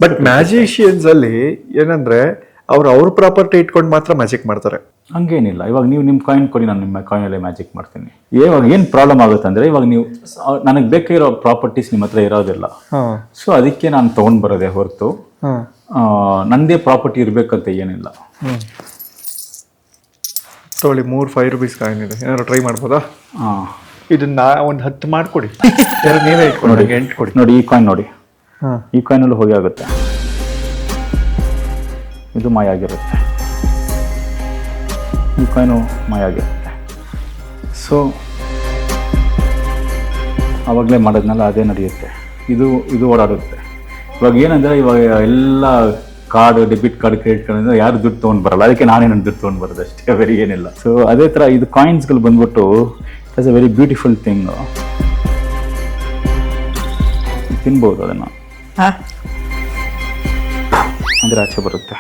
But magicians ಅಲ್ಲಿ ಏನಂದ್ರೆ ಅವ್ರ ಪ್ರಾಪರ್ಟಿ ಇಟ್ಕೊಂಡು ಮಾತ್ರ ಮ್ಯಾಜಿಕ್ ಮಾಡ್ತಾರೆ. ಹಂಗೇನಿಲ್ಲ. ಇವಾಗ ನೀವು ನಿಮ್ಮ ಕಾಯಿನ್ ಕೊಡಿ, ನಾನು ನಿಮ್ಮ ಕಾಯಿನಲ್ಲೇ ಮ್ಯಾಜಿಕ್ ಮಾಡ್ತೀನಿ. ಇವಾಗ ಏನು ಪ್ರಾಬ್ಲಮ್ ಆಗುತ್ತೆ ಅಂದರೆ, ಇವಾಗ ನೀವು ನನಗೆ ಬೇಕಾಗಿರೋ ಪ್ರಾಪರ್ಟೀಸ್ ನಿಮ್ಮ ಹತ್ರ ಇರೋದಿಲ್ಲ. ಸೊ ಅದಕ್ಕೆ ನಾನು ತೊಗೊಂಡು ಬರೋದೇ ಹೊರತು ನನ್ನದೇ ಪ್ರಾಪರ್ಟಿ ಇರಬೇಕಂತ ಏನಿಲ್ಲ. ತೊಗೊಳ್ಳಿ, 3 5 ರೂಪೀಸ್ ಕಾಯಿನ್ ಇದೆ, ಏನಾದ್ರು ಟ್ರೈ ಮಾಡ್ಬೋದಾ? ಇದನ್ನ ಒಂದು 10 ಮಾಡಿಕೊಡಿ. ನೀವೇ ಇಟ್ಕೊಂಡು ನೋಡಿ 8 ಕೊಡಿ. ನೋಡಿ ಈ ಕಾಯಿನ್ ನೋಡಿ, ಈ ಕಾಯಿನಲ್ಲೂ ಹೋಗಿ ಆಗುತ್ತೆ, ಇದು ಮಾಯ ಆಗಿರುತ್ತೆ, ಈ ಕಾಯಿನು ಮಾಯ ಆಗಿರುತ್ತೆ. ಸೊ ಆವಾಗಲೇ ಮಾಡೋದ್ನಲ್ಲ ಅದೇ ನಡೆಯುತ್ತೆ, ಇದು ಓಡಾಡುತ್ತೆ. ಇವಾಗ ಏನಂದರೆ, ಇವಾಗ ಎಲ್ಲ card, debit card, credit card ಅಂದರೆ ಯಾರು ದುಡ್ಡು ತೊಗೊಂಡು ಬರಲ್ಲ, ಅದಕ್ಕೆ ನಾನೇ ನನ್ನ ದುಡ್ಡು ತೊಗೊಂಡು ಬರೋದು ಅಷ್ಟೇ, ಬೇರೆ ಏನಿಲ್ಲ. ಸೊ ಅದೇ ಥರ ಇದು ಕಾಯಿನ್ಸ್ಗಳು ಬಂದ್ಬಿಟ್ಟು it's a very beautiful thing. ತಿನ್ಬೋದು ಅದನ್ನು, ಅಂದರೆ ಆಚೆ ಬರುತ್ತೆ.